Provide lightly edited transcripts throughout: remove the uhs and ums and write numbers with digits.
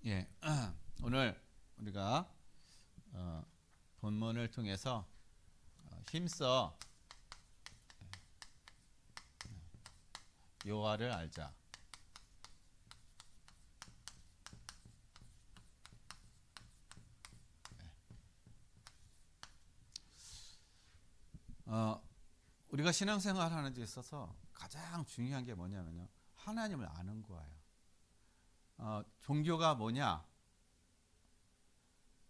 예, 오늘 우리가 본문을 통해서 힘써 여호와를 알자. 우리가 신앙생활 하는 데 있어서 가장 중요한 게 뭐냐면요, 하나님을 아는 거예요. 종교가 뭐냐?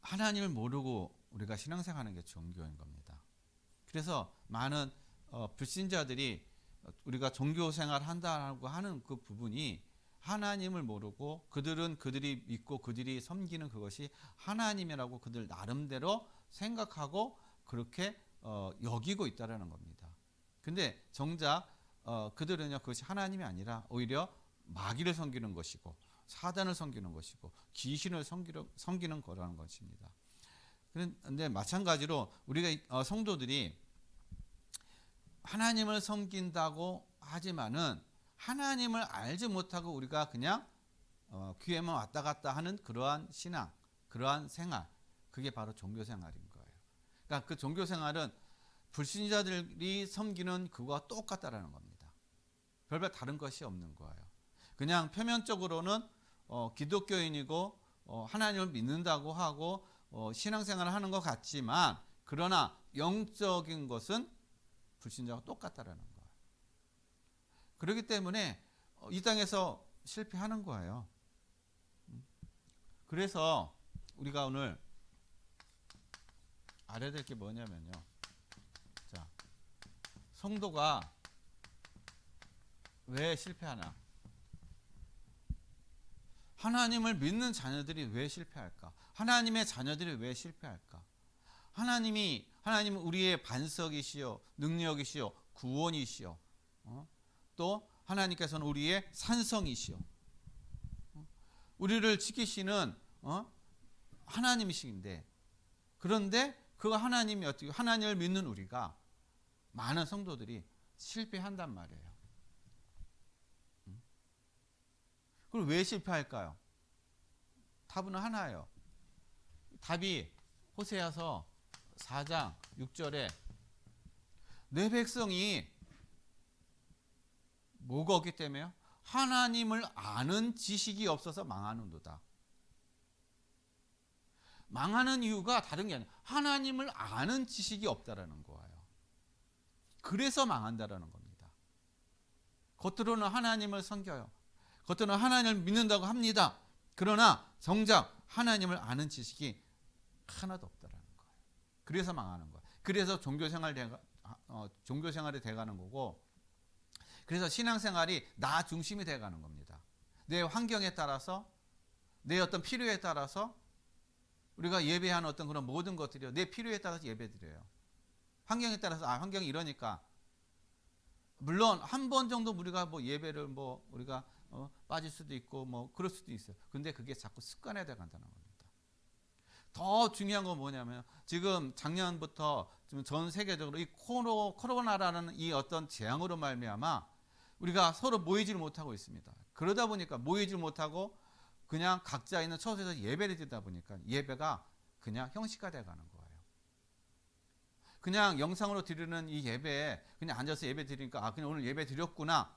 하나님을 모르고 우리가 신앙생활하는 게 종교인 겁니다. 그래서 많은 불신자들이 우리가 종교생활 한다고 하는 그 부분이 하나님을 모르고 그들이 믿고 그들이 섬기는 그것이 하나님이라고 그들 나름대로 생각하고 그렇게 여기고 있다는 겁니다. 근데 정작 그들은요, 그것이 하나님이 아니라 오히려 마귀를 섬기는 것이고 사단을 섬기는 것이고 귀신을 섬기는 거라는 것입니다. 그런데 마찬가지로 우리가 성도들이 하나님을 섬긴다고 하지만은 하나님을 알지 못하고 우리가 그냥 교회만 왔다 갔다 하는 그러한 신앙, 그러한 생활, 그게 바로 종교 생활인 거예요. 그러니까 그 종교 생활은 불신자들이 섬기는 그거와 똑같다라는 겁니다. 별반 다른 것이 없는 거예요. 그냥 표면적으로는 기독교인이고 하나님을 믿는다고 하고 신앙생활을 하는 것 같지만, 그러나 영적인 것은 불신자와 똑같다라는 거예요. 그렇기 때문에 이 땅에서 실패하는 거예요. 그래서 우리가 오늘 알아야 될 게 뭐냐면요, 자, 성도가 왜 실패하나? 하나님을 믿는 자녀들이 왜 실패할까? 하나님의 자녀들이 왜 실패할까? 하나님은 우리의 반석이시요, 능력이시요, 구원이시요, 또 하나님께서는 우리의 산성이시요, 우리를 지키시는 하나님이신데, 그런데 그 하나님이 어떻게, 하나님을 믿는 우리가, 많은 성도들이 실패한단 말이에요. 그럼 왜 실패할까요? 답은 하나예요. 답이 호세아서 4장 6절에 내 백성이 뭐가 없기 때문에요? 하나님을 아는 지식이 없어서 망하는도다. 망하는 이유가 다른 게 아니라 하나님을 아는 지식이 없다라는 거예요. 그래서 망한다라는 겁니다. 겉으로는 하나님을 섬겨요. 겉으로는 하나님을 믿는다고 합니다. 그러나 정작 하나님을 아는 지식이 하나도 없다라는 거예요. 그래서 망하는 거예요. 그래서 종교생활이 돼가는 거고, 그래서 신앙생활이 나 중심이 돼가는 겁니다. 내 환경에 따라서, 내 어떤 필요에 따라서 우리가 예배하는 어떤 그런 모든 것들이요, 내 필요에 따라서 예배드려요. 환경에 따라서 환경이 이러니까, 물론 한 번 정도 우리가 예배를 우리가 빠질 수도 있고 그럴 수도 있어요. 근데 그게 자꾸 습관화 돼 간다는 겁니다. 더 중요한 건 뭐냐면, 지금 작년부터 전 세계적으로 이 코로나라는 이 어떤 재앙으로 말미암아 우리가 서로 모이지를 못하고 있습니다. 그러다 보니까 모이지 못하고 그냥 각자 있는 처소에서 예배를 드리다 보니까 예배가 그냥 형식화돼 가는 거예요. 그냥 영상으로 드리는 이 예배에 그냥 앉아서 예배 드리니까 그냥 오늘 예배 드렸구나,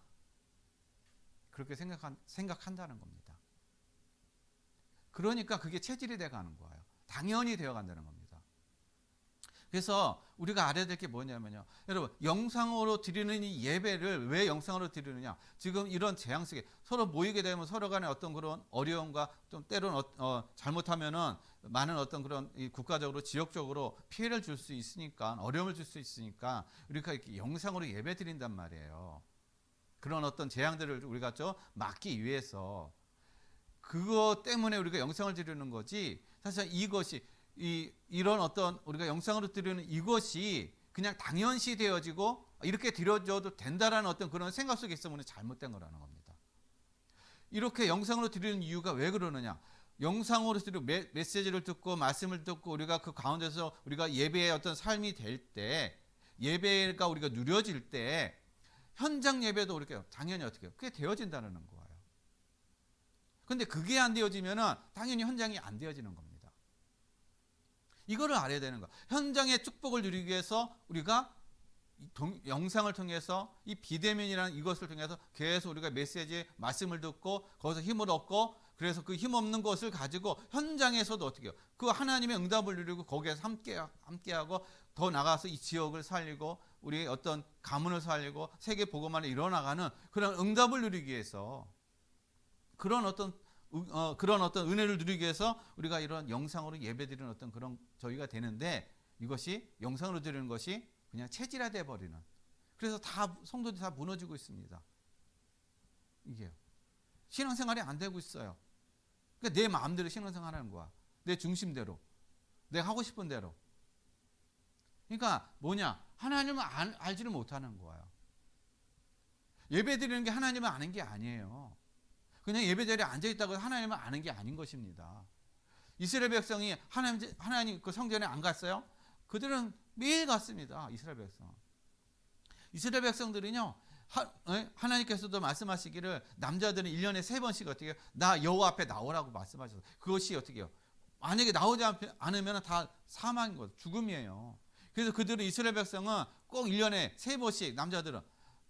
그렇게 생각한다는 겁니다. 그러니까 그게 체질이 돼 가는 거예요. 당연히 되어 간다는 겁니다. 그래서 우리가 알아야 될 게 뭐냐면요, 여러분, 영상으로 드리는 이 예배를 왜 영상으로 드리느냐? 지금 이런 재앙 속에 서로 모이게 되면 서로 간에 어떤 그런 어려움과 좀 때로는 잘못하면은 많은 어떤 그런 국가적으로 지역적으로 피해를 줄 수 있으니까, 어려움을 줄 수 있으니까 우리가 이렇게 영상으로 예배 드린단 말이에요. 그런 어떤 재앙들을 우리가 좀 막기 위해서, 그것 때문에 우리가 영상을 드리는 거지, 사실 이것이 이런 어떤 우리가 영상으로 드리는 이것이 그냥 당연시 되어지고 이렇게 드려줘도 된다라는 어떤 그런 생각 속에 있으면 잘못된 거라는 겁니다. 이렇게 영상으로 드리는 이유가 왜 그러느냐? 영상으로 드리고 메시지를 듣고 말씀을 듣고 우리가 그 가운데서 우리가 예배의 어떤 삶이 될 때, 예배가 우리가 누려질 때 현장 예배도 우리가 당연히 어떻게 해요? 그게 되어진다는 거예요. 근데 그게 안 되어지면은 당연히 현장이 안 되어지는 겁니다. 이거를 알아야 되는 거야. 현장의 축복을 누리기 위해서 우리가 영상을 통해서 이 비대면이라는 이것을 통해서 계속 우리가 메시지 말씀을 듣고 거기서 힘을 얻고, 그래서 그 힘 없는 것을 가지고 현장에서도 어떻게 해요? 그 하나님의 응답을 누리고 거기에서 함께하고 더 나가서 이 지역을 살리고 우리의 어떤 가문을 살리고 세계 복음화를 이뤄나가는 그런 응답을 누리기 위해서, 그런 어떤 은혜를 누리기 위해서 우리가 이런 영상으로 예배드리는 어떤 그런 저희가 되는데, 이것이 영상으로 드리는 것이 그냥 체질화돼 버리는, 그래서 다 성도들이 다 무너지고 있습니다. 이게요. 신앙생활이 안 되고 있어요. 그러니까 내 마음대로 신앙생활하는 거야. 내 중심대로, 내가 하고 싶은 대로. 그러니까 뭐냐? 하나님을 알지를 못하는 거예요. 예배드리는 게 하나님을 아는 게 아니에요. 그냥 예배자리에 앉아있다고 하나님을 아는 게 아닌 것입니다. 이스라엘 백성이 하나님 그 성전에 안 갔어요? 그들은 매일 갔습니다. 이스라엘 백성들은요, 하나님께서도 말씀하시기를 남자들은 1년에 3번씩 어떻게 해요? 나 여호와 앞에 나오라고 말씀하셔서, 그것이 어떻게 해요? 만약에 나오지 않으면 다 사망인 거예요. 죽음이에요. 그래서 그들은, 이스라엘 백성은 꼭 1년에 3번씩 남자들은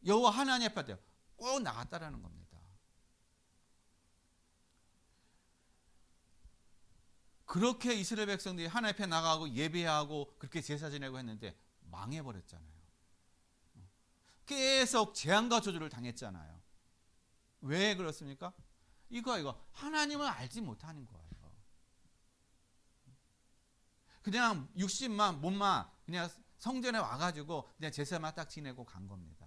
여호와 하나님 앞에 꼭 나갔다라는 겁니다. 그렇게 이스라엘 백성들이 하나님 앞에 나가고 예배하고 그렇게 제사 지내고 했는데 망해버렸잖아요. 계속 재앙과 저주를 당했잖아요. 왜 그렇습니까? 이거 하나님을 알지 못하는 거예요. 그냥 육신만 몸만 그냥 성전에 와가지고 그냥 제사만 딱 지내고 간 겁니다.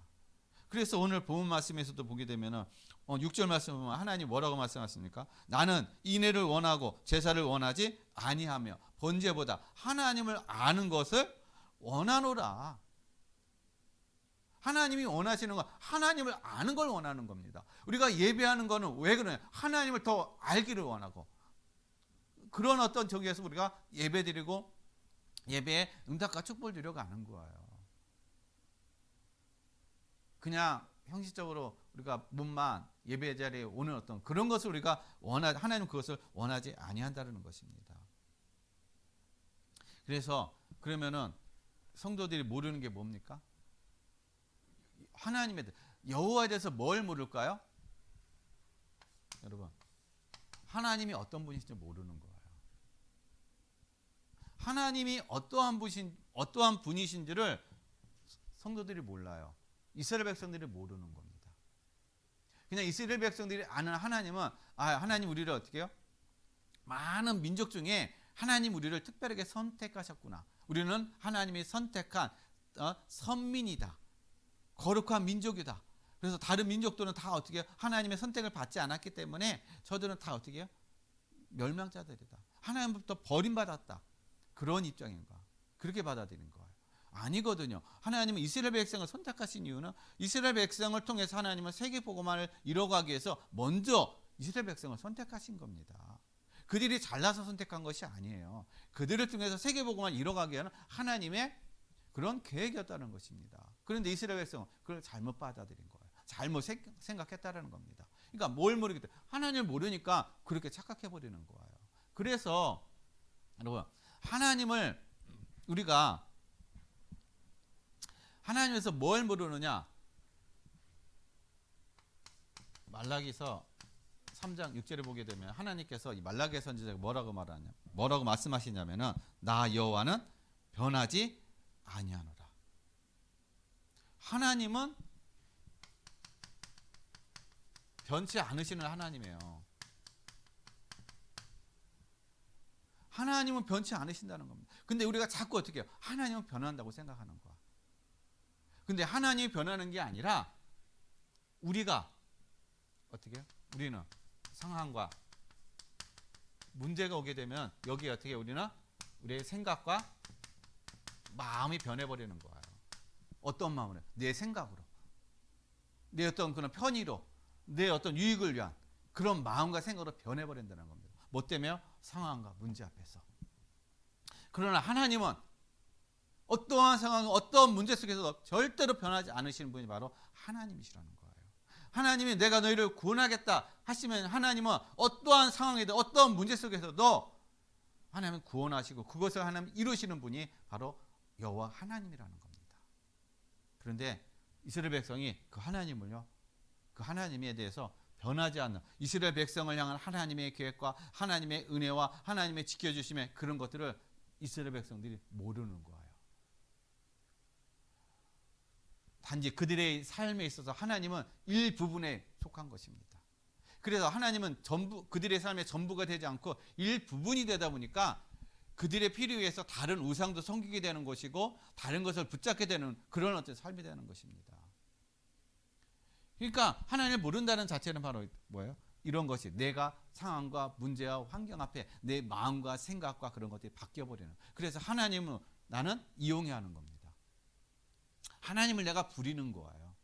그래서 오늘 본문 말씀에서도 보게 되면은 6절 말씀 보면 하나님 뭐라고 말씀하십니까? 나는 인애를 원하고 제사를 원하지 아니하며 번제보다 하나님을 아는 것을 원하노라. 하나님이 원하시는 건 하나님을 아는 걸 원하는 겁니다. 우리가 예배하는 거는 왜 그러냐? 하나님을 더 알기를 원하고, 그런 어떤 저기에서 우리가 예배드리고 예배에 응답과 축복을 드려가 하는 거예요. 그냥 형식적으로 우리가 몸만 예배 자리에 오는 어떤 그런 것을 우리가 하나님 그것을 원하지 아니한다는 것입니다. 그래서 그러면은 성도들이 모르는 게 뭡니까? 하나님에 대해, 여호와에 대해서 뭘 물을까요? 여러분, 하나님이 어떤 분이신지 모르는 거예요. 하나님이 어떠한 분이신지를 성도들이 몰라요. 이스라엘 백성들이 모르는 겁니다. 그냥 이스라엘 백성들이 아는 하나님은, 하나님 우리를 어떻게 해요? 많은 민족 중에 하나님 우리를 특별하게 선택하셨구나. 우리는 하나님이 선택한 선민이다. 거룩한 민족이다. 그래서 다른 민족들은 다 어떻게 해요? 하나님의 선택을 받지 않았기 때문에 저들은 다 어떻게 해요? 멸망자들이다. 하나님부터 버림받았다. 그런 입장인 거야. 그렇게 받아들인 거예요. 아니거든요. 하나님은 이스라엘 백성을 선택하신 이유는 이스라엘 백성을 통해서 하나님은 세계 복음화를 이뤄가기 위해서 먼저 이스라엘 백성을 선택하신 겁니다. 그들이 잘나서 선택한 것이 아니에요. 그들을 통해서 세계 복음화를 이뤄가기 위한 하나님의 그런 계획이었다는 것입니다. 그런데 이스라엘 백성은 그걸 잘못 받아들인 거예요. 잘못 생각했다는 겁니다. 그러니까 뭘 모르기 때문에 하나님을 모르니까 그렇게 착각해버리는 거예요. 그래서 여러분, 우리가 하나님에서 뭘 모르느냐? 말라기서 3장 6절에 보게 되면 하나님께서 이 말라기 선지자가 뭐라고 말씀하시냐면은, 나 여호와는 변하지 아니하노라. 하나님은 변치 않으시는 하나님이에요. 하나님은 변치 않으신다는 겁니다. 근데 우리가 자꾸 어떻게 해요? 하나님은 변한다고 생각하는 거야. 근데 하나님이 변하는 게 아니라 우리가 어떻게 해요? 우리는 상황과 문제가 오게 되면 여기에 어떻게 해요? 우리는 우리의 생각과 마음이 변해버리는 거예요. 어떤 마음으로? 내 생각으로, 내 어떤 그런 편의로, 내 어떤 유익을 위한 그런 마음과 생각으로 변해버린다는 겁니다. 뭐 때문에요? 상황과 문제 앞에서. 그러나 하나님은 어떠한 상황, 어떠한 문제 속에서도 절대로 변하지 않으시는 분이 바로 하나님이시라는 거예요. 하나님이 내가 너희를 구원하겠다 하시면 하나님은 어떠한 상황이든 어떠한 문제 속에서도 하나님은 구원하시고 그것을 하나님 이루시는 분이 바로 여호와 하나님이라는 겁니다. 그런데 이스라엘 백성이 그 하나님을요, 그 하나님에 대해서 변하지 않는 이스라엘 백성을 향한 하나님의 계획과 하나님의 은혜와 하나님의 지켜주심의 그런 것들을 이스라엘 백성들이 모르는 거예요. 단지 그들의 삶에 있어서 하나님은 일부분에 속한 것입니다. 그래서 하나님은 전부 그들의 삶의 전부가 되지 않고 일부분이 되다 보니까 그들의 필요에 의해서 다른 우상도 섬기게 되는 것이고 다른 것을 붙잡게 되는 그런 어떤 삶이 되는 것입니다. 그러니까 하나님을 모른다는 자체는 바로 뭐예요? 이런 것이 내가 상황과 문제와 환경 앞에 내 마음과 생각과 그런 것들이 바뀌어버리는. 그래서 하나님은 나는 이용해야 하는 겁니다. 하나님을 내가 부리는 거예요.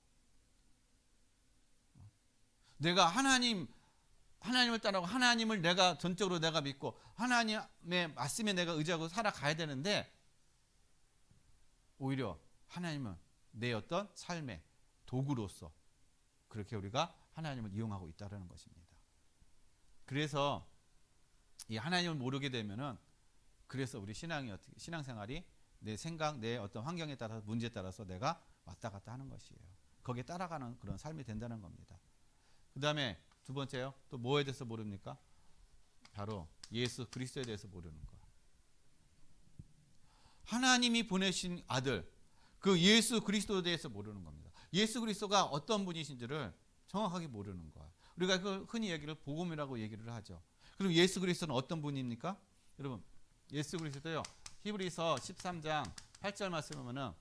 내가 하나님을 따라가고 하나님을 내가 전적으로 내가 믿고 하나님의 말씀에 내가 의지하고 살아가야 되는데 오히려 하나님은 내 어떤 삶의 도구로서 그렇게 우리가 하나님을 이용하고 있다는 것입니다. 그래서 이 하나님을 모르게 되면은 그래서 우리 신앙생활이 내 생각, 내 어떤 환경에 따라서 문제에 따라서 내가 왔다 갔다 하는 것이에요. 거기에 따라가는 그런 삶이 된다는 겁니다. 그 다음에 두 번째요. 또 뭐에 대해서 모릅니까? 바로 예수 그리스도에 대해서 모르는 거. 하나님이 보내신 아들, 그 예수 그리스도에 대해서 모르는 겁니다. 예수 그리스도가 어떤 분이신지를 정확하게 모르는 거야. 우리가 그 흔히 얘기를 복음이라고 얘기를 하죠. 그럼 예수 그리스도는 어떤 분입니까? 여러분, 예수 그리스도요. 히브리서 13장 8절 말씀 보면은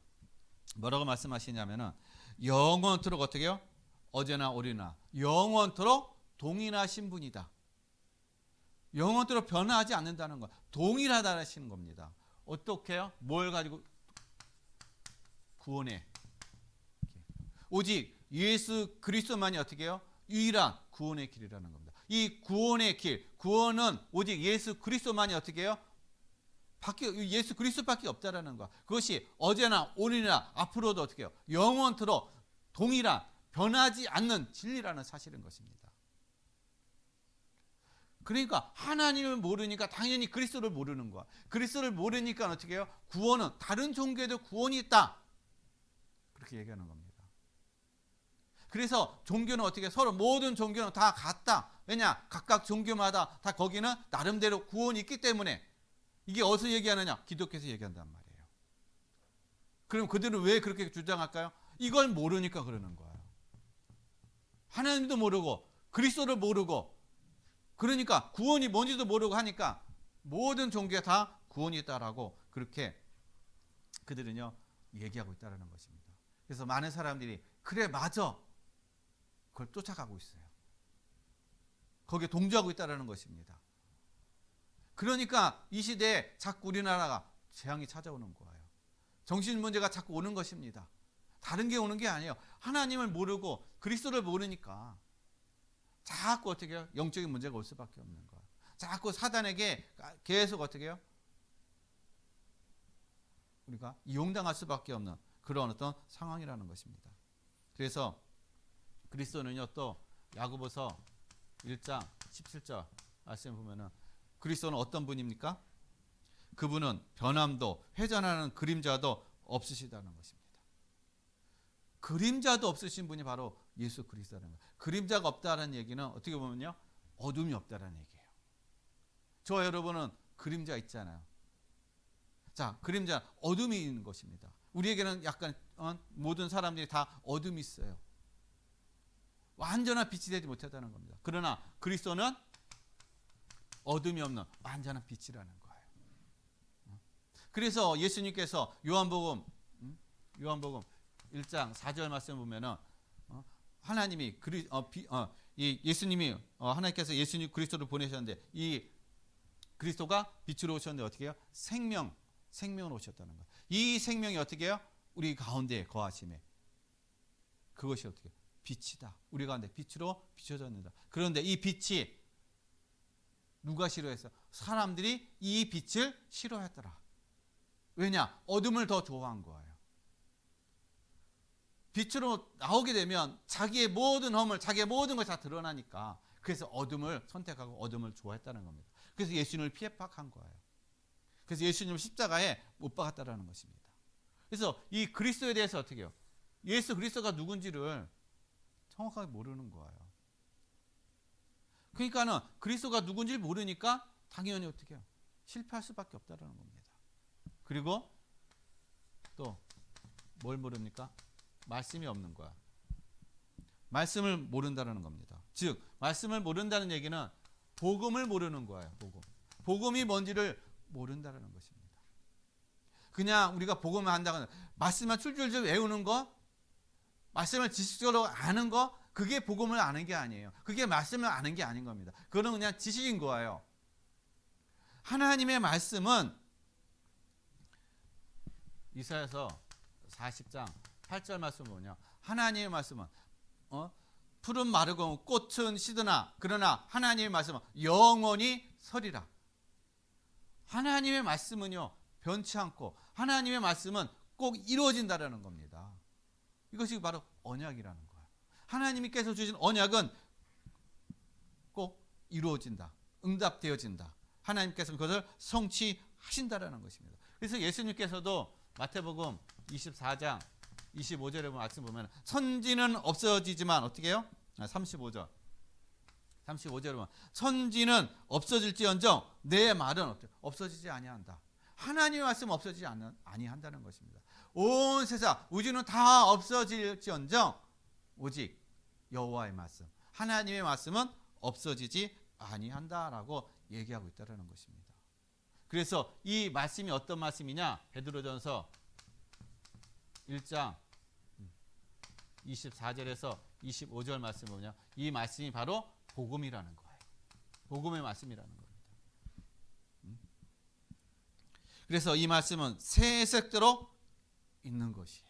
뭐라고 말씀하시냐면은 영원토록 어떻게 해요? 어제나 오리나 영원토록 동일하신 분이다. 영원토록 변화하지 않는다는 거. 동일하다 하시는 겁니다. 어떻게 해요? 뭘 가지고 구원해. 오직 예수 그리스도만이 어떻게 해요? 유일한 구원의 길이라는 겁니다. 이 구원의 길, 구원은 오직 예수 그리스도만이 어떻게 해요? 예수 그리스도밖에 없다라는 거. 그것이 어제나 오늘이나 앞으로도 어떻게 해요? 영원토록 동일한 변하지 않는 진리라는 사실인 것입니다. 그러니까 하나님을 모르니까 당연히 그리스도를 모르는 거야. 그리스도를 모르니까 어떻게 해요? 구원은 다른 종교에도 구원이 있다. 그렇게 얘기하는 겁니다. 그래서 종교는 어떻게 서로 모든 종교는 다 같다. 왜냐? 각각 종교마다 다 거기는 나름대로 구원이 있기 때문에 이게 어디서 얘기하느냐? 기독교에서 얘기한단 말이에요. 그럼 그들은 왜 그렇게 주장할까요? 이걸 모르니까 그러는 거예요. 하나님도 모르고 그리스도를 모르고 그러니까 구원이 뭔지도 모르고 하니까 모든 종교에 다 구원이 있다라고 그렇게 그들은요 얘기하고 있다는 것입니다. 그래서 많은 사람들이 그래 맞아 그걸 쫓아가고 있어요. 거기에 동조하고 있다는 것입니다. 그러니까 이 시대에 자꾸 우리나라가 재앙이 찾아오는 거예요. 정신 문제가 자꾸 오는 것입니다. 다른 게 오는 게 아니에요. 하나님을 모르고 그리스도를 모르니까 자꾸 어떻게 해요? 영적인 문제가 올 수밖에 없는 거예요. 자꾸 사단에게 계속 어떻게 해요? 우리가 이용당할 수밖에 없는 그런 어떤 상황이라는 것입니다. 그래서 그리스도는요 또 야고보서 1장 17절 말씀 보면은 그리스도는 어떤 분입니까? 그분은 변함도 회전하는 그림자도 없으시다는 것입니다. 그림자도 없으신 분이 바로 예수 그리스도라는 거예요. 그림자가 없다는 얘기는 어떻게 보면요 어둠이 없다는 얘기예요. 저 여러분은 그림자 있잖아요. 자, 그림자 어둠이 있는 것입니다. 우리에게는 약간 모든 사람들이 다 어둠이 있어요. 완전한 빛이 되지 못하다는 겁니다. 그러나 그리스도는 어둠이 없는 완전한 빛이라는 거예요. 그래서 예수님께서 요한복음 1장 4절 말씀 보면은 하나님이 예수님이 하나님께서 예수님 그리스도를 보내셨는데 이 그리스도가 빛으로 오셨는데 어떻게 해요? 생명으로 오셨다는 거예요. 이 생명이 어떻게 해요? 우리 가운데 거하심에 그것이 어떻게 해요? 빛이다. 우리 가운데 빛으로 비춰졌는다. 그런데 이 빛이 누가 싫어했어? 사람들이 이 빛을 싫어했더라. 왜냐? 어둠을 더 좋아한 거예요. 빛으로 나오게 되면 자기의 모든 허물, 자기의 모든 것이 다 드러나니까 그래서 어둠을 선택하고 어둠을 좋아했다는 겁니다. 그래서 예수님을 피해박한 거예요. 그래서 예수님을 십자가에 못 박았다는 것입니다. 그래서 이 그리스도에 대해서 어떻게 해요? 예수 그리스도가 누군지를 정확하게 모르는 거예요. 그러니까는 그리스도가 누군지를 모르니까 당연히 어떻게 해요? 실패할 수밖에 없다는 겁니다. 그리고 또 뭘 모릅니까? 말씀이 없는 거야. 말씀을 모른다는 겁니다. 즉 말씀을 모른다는 얘기는 복음을 모르는 거예요. 복음이 뭔지를 모른다는 것입니다. 그냥 우리가 복음을 한다거나 말씀만 줄줄줄 외우는 거, 말씀을 지식적으로 아는 거, 그게 복음을 아는 게 아니에요. 그게 말씀을 아는 게 아닌 겁니다. 그거는 그냥 지식인 거예요. 하나님의 말씀은 이사야서 40장 8절 말씀은 뭐냐? 하나님의 말씀은 풀은 마르고 꽃은 시드나 그러나 하나님의 말씀은 영원히 서리라. 하나님의 말씀은요 변치 않고 하나님의 말씀은 꼭 이루어진다라는 겁니다. 이것이 바로 언약이라는 거예요. 하나님께서 주신 언약은 꼭 이루어진다. 응답되어진다. 하나님께서 그것을 성취하신다라는 것입니다. 그래서 예수님께서도 마태복음 24장 25절에 말씀 보면 선지는 없어지지만 어떻게 해요? 35절. 35절에 보면 선지는 없어질지언정 내 말은 없어지지 아니한다. 하나님의 말씀 없어지지 아니한다는 것입니다. 온 세상 우주는 다 없어질지언정 오직 여호와의 말씀, 하나님의 말씀은 없어지지 아니한다라고 얘기하고 있다는 것입니다. 그래서 이 말씀이 어떤 말씀이냐? 베드로전서 1장 24절에서 25절 말씀 뭐냐? 이 말씀이 바로 복음이라는 거예요. 복음의 말씀이라는 겁니다. 그래서 이 말씀은 세세토록 있는 것이에요.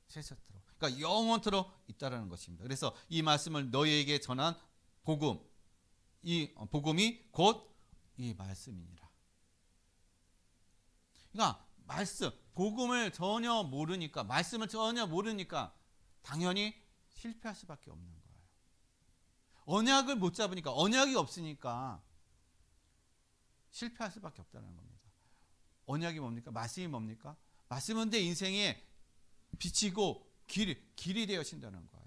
세세토록. 그러니까 영원토록 있다라는 것입니다. 그래서 이 말씀을 너희에게 전한 복음, 이 복음이 곧 이 말씀이니라. 그러니까 말씀, 복음을 전혀 모르니까, 말씀을 전혀 모르니까 당연히 실패할 수밖에 없는 거예요. 언약을 못 잡으니까, 언약이 없으니까 실패할 수밖에 없다는 겁니다. 언약이 뭡니까? 말씀이 뭡니까? 말씀은 내 인생에 빛이고 길이 되어신다는 거예요.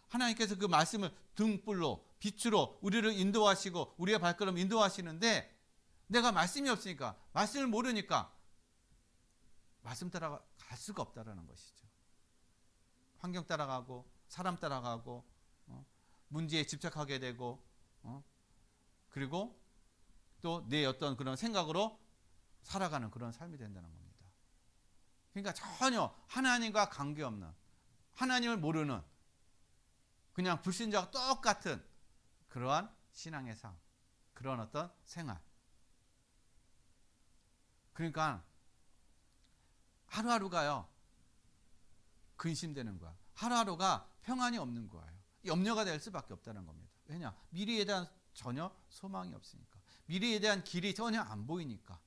하나님께서 그 말씀을 등불로 빛으로 우리를 인도하시고 우리의 발걸음 인도하시는데 내가 말씀이 없으니까, 말씀을 모르니까 말씀 따라갈 수가 없다는 것이죠. 환경 따라가고 사람 따라가고 문제에 집착하게 되고 그리고 또 내 어떤 그런 생각으로 살아가는 그런 삶이 된다는 겁니다. 그러니까 전혀 하나님과 관계없는, 하나님을 모르는 그냥 불신자와 똑같은 그러한 신앙의 삶, 그런 어떤 생활. 그러니까 하루하루가요 근심되는 거야. 하루하루가 평안이 없는 거예요. 염려가 될 수밖에 없다는 겁니다. 왜냐? 미래에 대한 전혀 소망이 없으니까. 미래에 대한 길이 전혀 안 보이니까.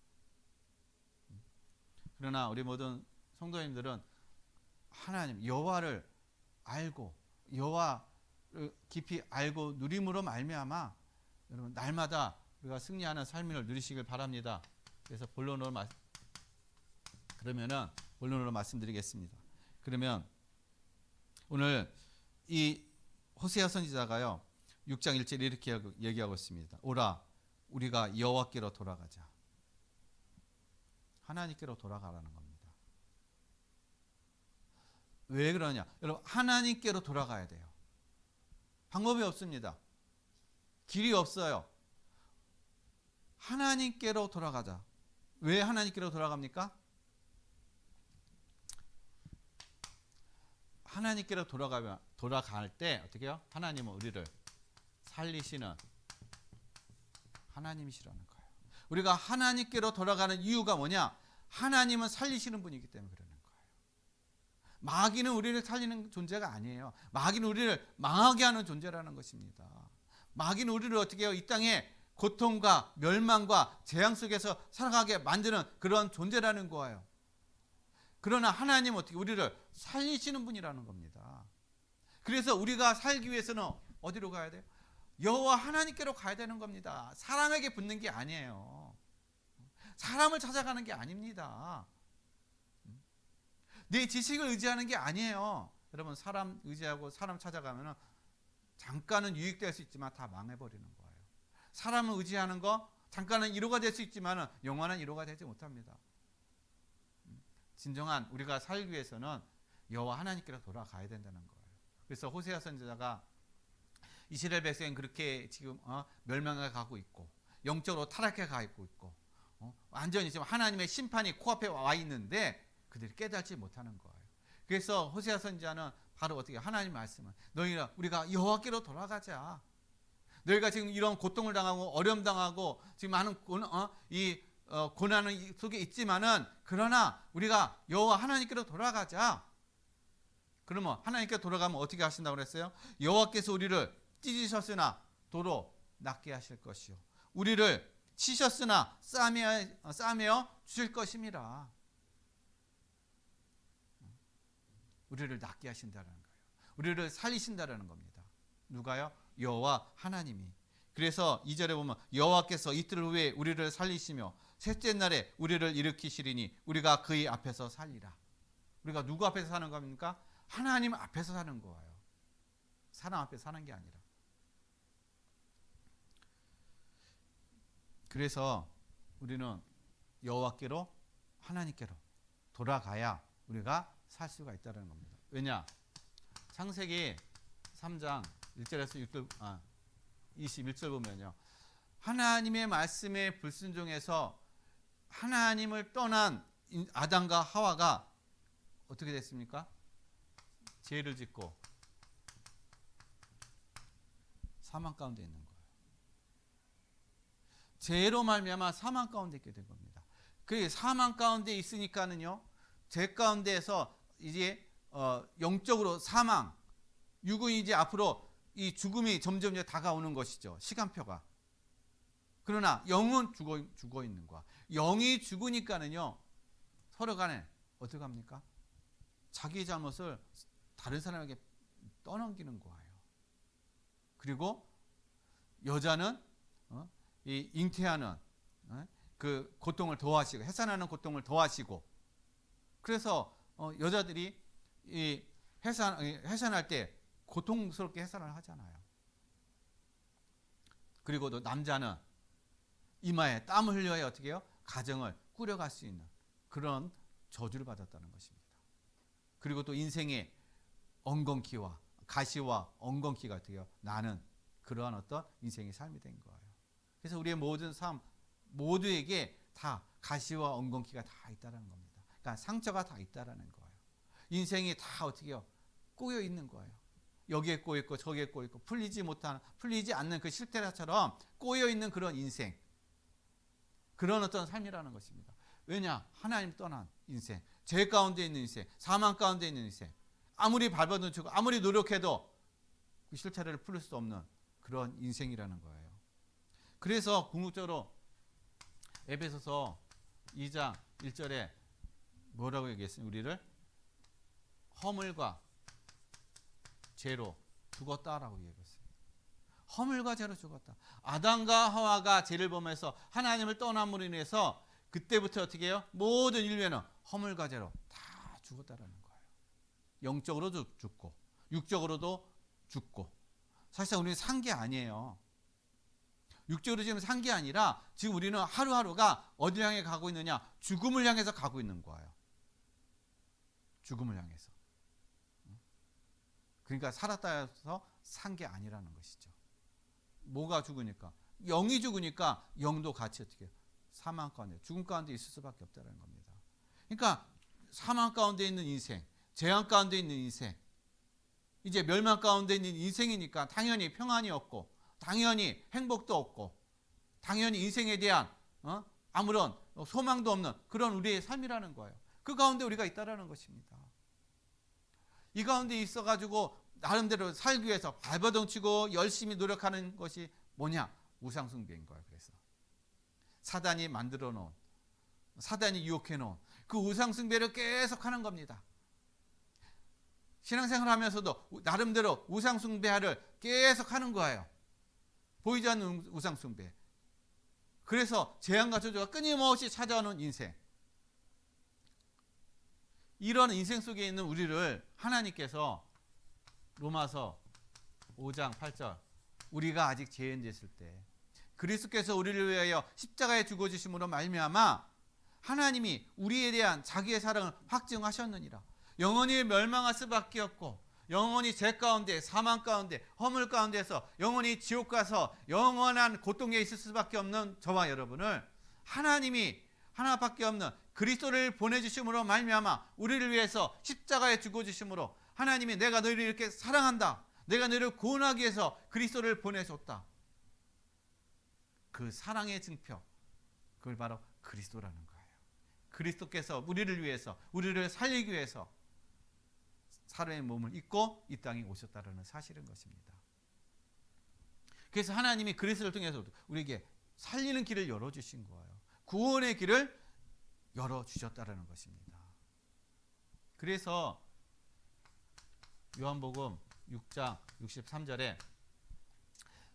그러나 우리 모든 성도님들은 하나님 여호와를 알고 여호와를 깊이 알고 누림으로 말미암아 여러분 날마다 우리가 승리하는 삶을 누리시길 바랍니다. 그래서 본론으로 말씀드리겠습니다. 그러면 오늘 이 호세아 선지자가요 6장 1절에 이렇게 얘기하고 있습니다. 오라 우리가 여호와께로 돌아가자. 하나님께로 돌아가라는 겁니다. 왜 그러냐? 여러분 하나님께로 돌아가야 돼요. 방법이 없습니다. 길이 없어요. 하나님께로 돌아가자. 왜 하나님께로 돌아갑니까? 하나님께로 돌아갈 때 어떻게 해요? 하나님은 우리를 살리시는 하나님이시라는 거예요. 우리가 하나님께로 돌아가는 이유가 뭐냐? 하나님은 살리시는 분이기 때문에 그러는 거예요. 마귀는 우리를 살리는 존재가 아니에요. 마귀는 우리를 망하게 하는 존재라는 것입니다. 마귀는 우리를 어떻게 해요? 이 땅에 고통과 멸망과 재앙 속에서 살아가게 만드는 그런 존재라는 거예요. 그러나 하나님은 어떻게 우리를 살리시는 분이라는 겁니다. 그래서 우리가 살기 위해서는 어디로 가야 돼요? 여호와 하나님께로 가야 되는 겁니다. 사람에게 붙는 게 아니에요. 사람을 찾아가는 게 아닙니다. 내 지식을 의지하는 게 아니에요. 여러분, 사람 의지하고 사람 찾아가면 잠깐은 유익될 수 있지만 다 망해버리는 거예요. 사람을 의지하는 거 잠깐은 위로가 될 수 있지만 영원한 위로가 되지 못합니다. 진정한 우리가 살기 위해서는 여호와 하나님께로 돌아가야 된다는 거예요. 그래서 호세아 선지자가 이스라엘 백성은 그렇게 지금 멸망해 가고 있고 영적으로 타락해 가고 있고 완전히 지금 하나님의 심판이 코앞에 와 있는데 그들이 깨닫지 못하는 거예요. 그래서 호세아 선지자는 바로 어떻게 하나님 말씀은 너희가 우리가 여호와께로 돌아가자. 너희가 지금 이런 고통을 당하고 어려움 당하고 지금 많은 고난의 속에 있지만은 그러나 우리가 여호와 하나님께로 돌아가자. 그러면 하나님께 돌아가면 어떻게 하신다고 그랬어요? 여호와께서 우리를 찢으셨으나 도로 낫게 하실 것이요 우리를 치셨으나 싸매어 주실 것임이라. 우리를 낫게 하신다는 거예요. 우리를 살리신다는 겁니다. 누가요? 여호와 하나님이. 그래서 2절에 보면 여호와께서 이틀 후에 우리를 살리시며 셋째 날에 우리를 일으키시리니 우리가 그의 앞에서 살리라. 우리가 누구 앞에서 사는 겁니까? 하나님 앞에서 사는 거예요. 사람 앞에서 사는 게 아니라. 그래서 우리는 여호와께로 하나님께로 돌아가야 우리가 살 수가 있다는 겁니다. 왜냐? 창세기 3장 1절에서 21절 보면요. 하나님의 말씀에 불순종해서 하나님을 떠난 아담과 하와가 어떻게 됐습니까? 죄를 짓고 사망 가운데 있는 거예요. 죄로 말미암아 사망 가운데 있게 된 겁니다. 그 사망 가운데 있으니까는요. 죄 가운데에서 이제 영적으로 사망, 육은 이제 앞으로 이 죽음이 점점 다가오는 것이죠. 시간표가. 그러나 영은 죽어 있는 거야. 영이 죽으니까는요. 서로 간에 어떻게 합니까? 자기의 잘못을 다른 사람에게 떠넘기는 거예요. 그리고 여자는 이 잉태하는 그 고통을 더하시고 해산하는 고통을 더하시고 그래서 여자들이 이 해산할 때 고통스럽게 해산을 하잖아요. 그리고 또 남자는 이마에 땀을 흘려야 어떻게 해요? 가정을 꾸려갈 수 있는 그런 저주를 받았다는 것입니다. 그리고 또 인생의 엉겅퀴와 가시와 엉겅퀴가 어떻게 해요? 나는 그러한 어떤 인생의 삶이 된 거예요. 그래서 우리의 모든 삶 모두에게 다 가시와 엉겅퀴가 다 있다는 겁니다. 그러니까 상처가 다 있다라는 거예요. 인생이 다 어떻게 해요? 꼬여 있는 거예요. 여기에 꼬여 있고 저기에 꼬여 있고 풀리지 않는 그 실태라처럼 꼬여 있는 그런 인생. 그런 어떤 삶이라는 것입니다. 왜냐? 하나님 떠난 인생, 죄 가운데 있는 인생, 사망 가운데 있는 인생. 아무리 밟아놓고 아무리 노력해도 그 실체를 풀릴 수 없는 그런 인생이라는 거예요. 그래서 궁극적으로 에베소서 2장 1절에 뭐라고 얘기했어요? 우리를 허물과 죄로 죽었다라고 얘기했어요. 허물과 죄로 죽었다. 아담과 하와가 죄를 범해서 하나님을 떠남으로 인해서 그때부터 어떻게 해요? 모든 인류에는 허물과 죄로 다 죽었다라는 거예요. 영적으로도 죽고 육적으로도 죽고 사실상 우리는 산 게 아니에요. 육적으로 지금 산 게 아니라 지금 우리는 하루하루가 어디를 향해 가고 있느냐? 죽음을 향해서 가고 있는 거예요. 죽음을 향해서. 그러니까 살았다 해서 산 게 아니라는 것이죠. 뭐가 죽으니까? 영이 죽으니까 영도 같이 어떻게 해요? 사망 가운데, 죽음 가운데 있을 수밖에 없다는 겁니다. 그러니까 사망 가운데 있는 인생, 재앙 가운데 있는 인생, 이제 멸망 가운데 있는 인생이니까 당연히 평안이 없고 당연히 행복도 없고 당연히 인생에 대한 아무런 소망도 없는 그런 우리의 삶이라는 거예요. 그 가운데 우리가 있다라는 것입니다. 이 가운데 있어가지고 나름대로 살기 위해서 발버둥치고 열심히 노력하는 것이 뭐냐? 우상숭배인 거예요. 그래서 사단이 만들어 놓은, 사단이 유혹해 놓은 그 우상숭배를 계속 하는 겁니다. 신앙생활하면서도 나름대로 우상숭배를 계속 하는 거예요. 보이지 않는 우상숭배. 그래서 재앙과 저주가 끊임없이 찾아오는 인생. 이런 인생 속에 있는 우리를 하나님께서 로마서 5장 8절, 우리가 아직 죄인 됐을 때 그리스도께서 우리를 위하여 십자가에 죽어주심으로 말미암아 하나님이 우리에 대한 자기의 사랑을 확증하셨느니라. 영원히 멸망할 수밖에 없고 영원히 죄 가운데, 사망 가운데, 허물 가운데서 영원히 지옥 가서 영원한 고통에 있을 수밖에 없는 저와 여러분을 하나님이 하나밖에 없는 그리스도를 보내주심으로 말미암아 우리를 위해서 십자가에 죽어주심으로 하나님이 내가 너희를 이렇게 사랑한다, 내가 너희를 구원하기 위해서 그리스도를 보내줬다. 그 사랑의 증표, 그걸 바로 그리스도라는 거예요. 그리스도께서 우리를 위해서, 우리를 살리기 위해서 사람의 몸을 입고 이 땅에 오셨다는 사실인 것입니다. 그래서 하나님이 그리스도를 통해서 우리에게 살리는 길을 열어주신 거예요. 구원의 길을 열어주셨다는 것입니다. 그래서 요한복음 6장 63절에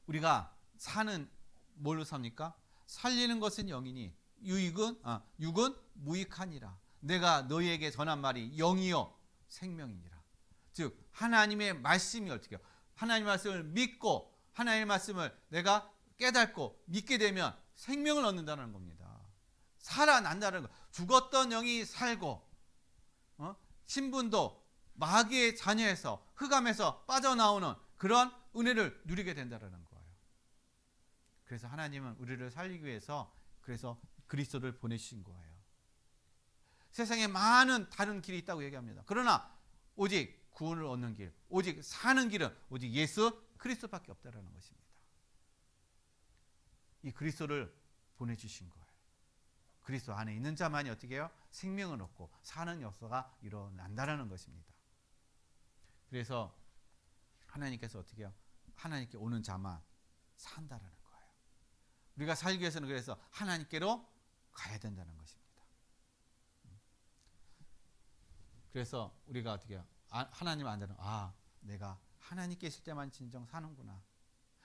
우리가 사는 뭘로 삽니까? 살리는 것은 영이니 육은 무익하니라. 내가 너희에게 전한 말이 영이요 생명이니라. 즉 하나님의 말씀이 어떻게 해요? 하나님의 말씀을 믿고 하나님의 말씀을 내가 깨닫고 믿게 되면 생명을 얻는다는 겁니다. 살아난다는 거. 죽었던 영이 살고 신분도 마귀의 자녀에서 흑암에서 빠져나오는 그런 은혜를 누리게 된다는 거예요. 그래서 하나님은 우리를 살리기 위해서 그래서 그리스도를 보내신 거예요. 세상에 많은 다른 길이 있다고 얘기합니다. 그러나 오직 구원을 얻는 길, 오직 사는 길은 오직 예수 그리스도밖에 없다는 것입니다. 이 그리스도를 보내주신 거예요. 그리스도 안에 있는 자만이 어떻게 해요? 생명을 얻고 사는 역사가 일어난다는 것입니다. 그래서 하나님께서 어떻게 해요? 하나님께 오는 자만 산다라는 거예요. 우리가 살기 위해서는 그래서 하나님께로 가야 된다는 것입니다. 그래서 우리가 어떻게 해요? 하나님 안다는 내가 하나님께 있을 때만 진정 사는구나.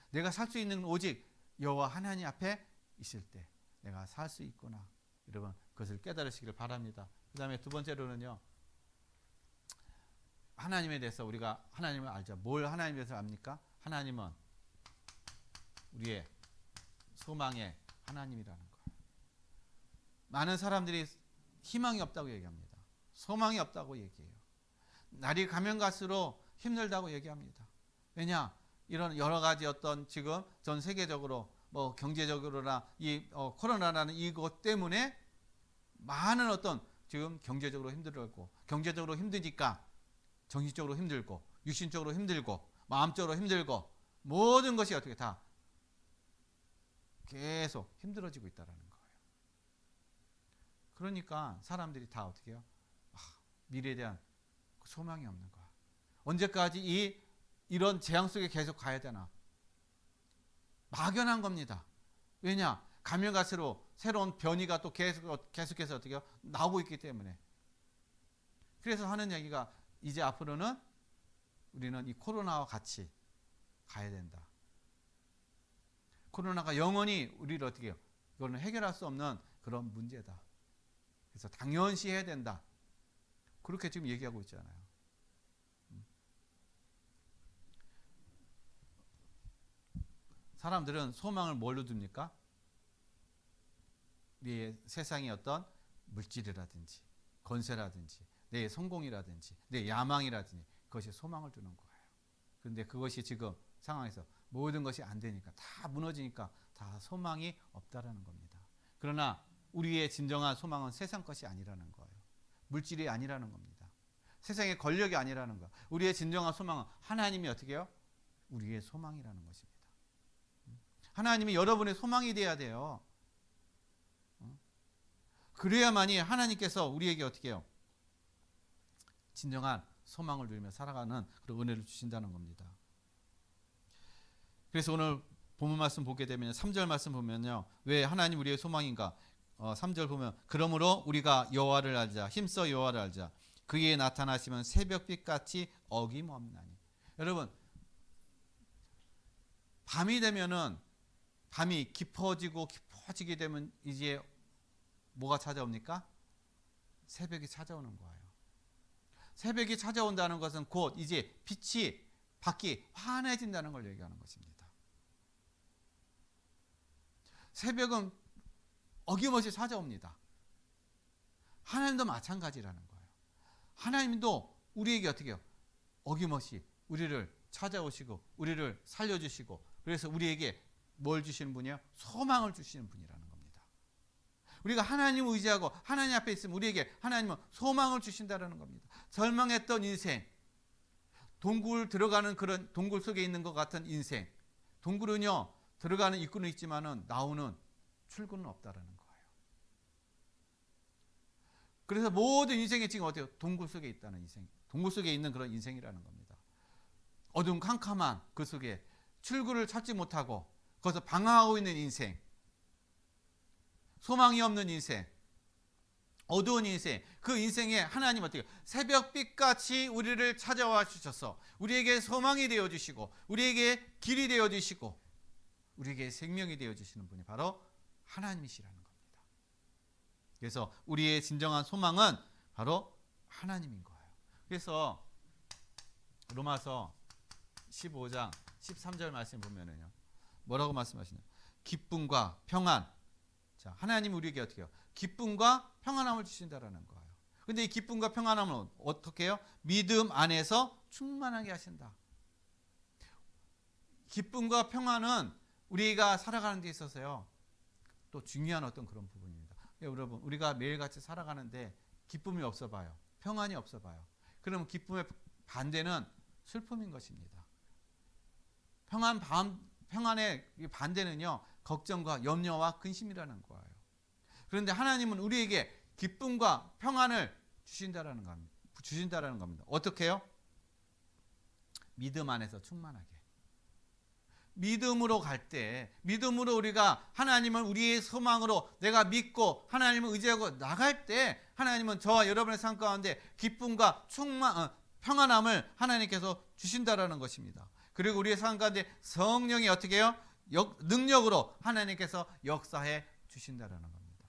내가 살 수 있는 오직 여호와 하나님 앞에 있을 때 내가 살 수 있구나. 여러분 그것을 깨달으시기를 바랍니다. 그 다음에 두 번째로는요, 하나님에 대해서 우리가 하나님을 알죠. 뭘 하나님에 대해서 압니까? 하나님은 우리의 소망의 하나님이라는 거예요. 많은 사람들이 희망이 없다고 얘기합니다. 소망이 없다고 얘기해요. 날이 가면 갈수록 힘들다고 얘기합니다. 왜냐? 이런 여러 가지 어떤 지금 전 세계적으로 뭐 경제적으로나 이 코로나라는 이것 때문에 많은 어떤 지금 경제적으로 힘들고, 경제적으로 힘드니까 정신적으로 힘들고, 육신적으로 힘들고, 마음적으로 힘들고, 모든 것이 어떻게 다 계속 힘들어지고 있다는 거예요. 그러니까 사람들이 다 어떻게 해요? 미래에 대한 소망이 없는 거야. 언제까지 이런 재앙 속에 계속 가야 되나? 막연한 겁니다. 왜냐? 가면 갈수록 새로운 변이가 또 계속해서 어떻게 해요? 나오고 있기 때문에. 그래서 하는 얘기가 이제 앞으로는 우리는 이 코로나와 같이 가야 된다. 코로나가 영원히 우리를 어떻게 해요? 이거는 해결할 수 없는 그런 문제다. 그래서 당연시 해야 된다. 그렇게 지금 얘기하고 있잖아요. 사람들은 소망을 뭘로 둡니까? 내 세상의 어떤 물질이라든지 건세라든지 내 성공이라든지 내 야망이라든지 그것이 소망을 두는 거예요. 그런데 그것이 지금 상황에서 모든 것이 안 되니까, 다 무너지니까 다 소망이 없다라는 겁니다. 그러나 우리의 진정한 소망은 세상 것이 아니라는 거예요. 물질이 아니라는 겁니다. 세상의 권력이 아니라는 거예요. 우리의 진정한 소망은 하나님이 어떻게 해요? 우리의 소망이라는 것입니다. 하나님이 여러분의 소망이 돼야 돼요. 그래야만이 하나님께서 우리에게 어떻게 해요? 진정한 소망을 누리며 살아가는 그런 은혜를 주신다는 겁니다. 그래서 오늘 본문 말씀 보게 되면 3절 말씀 보면요, 왜 하나님 우리의 소망인가? 3절 보면 그러므로 우리가 여호와를 알자, 힘써 여호와를 알자. 그의 나타나시면 새벽빛같이 어김없나니. 여러분, 밤이 되면은, 밤이 깊어지게 되면 이제 뭐가 찾아옵니까? 새벽이 찾아오는 거예요. 새벽이 찾아온다는 것은 곧 이제 밖이 환해진다는 걸 얘기하는 것입니다. 새벽은 어김없이 찾아옵니다. 하나님도 마찬가지라는 거예요. 하나님도 우리에게 어떻게 해요? 어김없이 우리를 찾아오시고 우리를 살려주시고, 그래서 우리에게 뭘 주시는 분이에요? 소망을 주시는 분이라는 겁니다. 우리가 하나님을 의지하고 하나님 앞에 있으면 우리에게 하나님은 소망을 주신다는 겁니다. 절망했던 인생, 동굴 속에 있는 것 같은 인생, 동굴은요 들어가는 입구는 있지만은 나오는 출구는 없다라는 거예요. 그래서 모든 인생이 지금 어때요? 동굴 속에 있다는 인생, 동굴 속에 있는 그런 인생이라는 겁니다. 어두운 캄캄한 그 속에 출구를 찾지 못하고 거기서 방황하고 있는 인생, 소망이 없는 인생, 어두운 인생, 그 인생에 하나님 어떻게 새벽빛같이 우리를 찾아와 주셔서 우리에게 소망이 되어 주시고 우리에게 길이 되어 주시고 우리에게 생명이 되어 주시는 분이 바로 하나님이시라는 겁니다. 그래서 우리의 진정한 소망은 바로 하나님인 거예요. 그래서 로마서 15장 13절 말씀 보면은요, 뭐라고 말씀하시냐? 기쁨과 평안. 자, 하나님 우리에게 어떻게 해요? 기쁨과 평안함을 주신다라는 거예요. 근데 이 기쁨과 평안함은 어떻게 해요? 믿음 안에서 충만하게 하신다. 기쁨과 평안은 우리가 살아가는 데 있어서요, 또 중요한 어떤 그런 부분입니다. 여러분, 우리가 매일같이 살아가는데 기쁨이 없어 봐요. 평안이 없어 봐요. 그러면 기쁨의 반대는 슬픔인 것입니다. 평안의 반대는요, 걱정과 염려와 근심이라는 거예요. 그런데 하나님은 우리에게 기쁨과 평안을 주신다라는 겁니다. 어떻게 해요? 믿음 안에서 충만하게. 믿음으로 갈 때, 믿음으로 우리가 하나님을 우리의 소망으로 내가 믿고 하나님을 의지하고 나갈 때, 하나님은 저와 여러분의 삶 가운데 기쁨과 평안함을 하나님께서 주신다라는 것입니다. 그리고 우리의 삶 가운데 성령이 어떻게 해요? 능력으로 하나님께서 역사해 주신다라는 겁니다.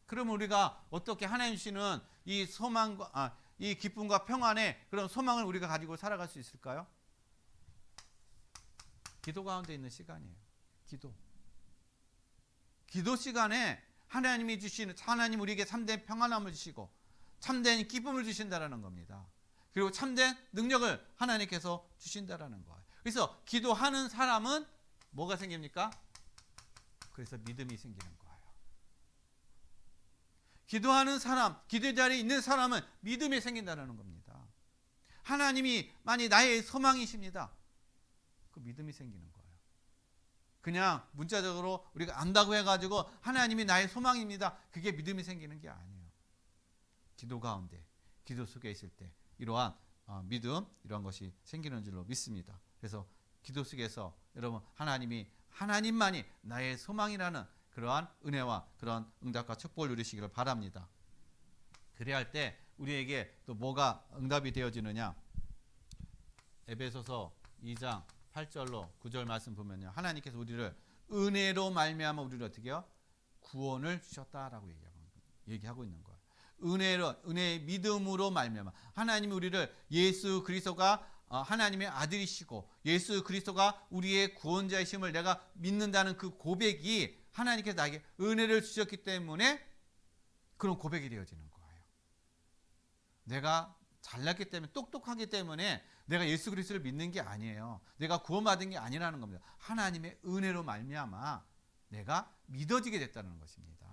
그러면 우리가 어떻게 하나님 주시는 이 소망과 이 기쁨과 평안의 그런 소망을 우리가 가지고 살아갈 수 있을까요? 기도 가운데 있는 시간이에요. 기도 시간에 하나님 우리에게 참된 평안함을 주시고 참된 기쁨을 주신다라는 겁니다. 그리고 참된 능력을 하나님께서 주신다라는 거예요. 그래서 기도하는 사람은 뭐가 생깁니까? 그래서 믿음이 생기는 거예요. 기도하는 사람, 기도 자리에 있는 사람은 믿음이 생긴다는 겁니다. 하나님이 만약 나의 소망이십니다. 그 믿음이 생기는 거예요. 그냥 문자적으로 우리가 안다고 해가지고 하나님이 나의 소망입니다. 그게 믿음이 생기는 게 아니에요. 기도 가운데, 기도 속에 있을 때 이러한 믿음, 이러한 것이 생기는 줄로 믿습니다. 그래서 기도 속에서 여러분 하나님만이 나의 소망이라는 그러한 은혜와 그런 응답과 축복을 누리시기를 바랍니다. 그래야 할 때 우리에게 또 뭐가 응답이 되어지느냐? 에베소서 2장 8절로 9절 말씀 보면요, 하나님께서 우리를 은혜로 말미암아 우리를 어떻게 해요? 구원을 주셨다라고 얘기하고 있는 거예요. 은혜의 믿음으로 말미암아 하나님이 우리를 예수 그리스도가 하나님의 아들이시고 예수 그리스도가 우리의 구원자이심을 내가 믿는다는 그 고백이 하나님께서 나에게 은혜를 주셨기 때문에 그런 고백이 되어지는 거예요. 내가 잘났기 때문에, 똑똑하기 때문에 내가 예수 그리스도를 믿는 게 아니에요. 내가 구원받은 게 아니라는 겁니다. 하나님의 은혜로 말미암아 내가 믿어지게 됐다는 것입니다.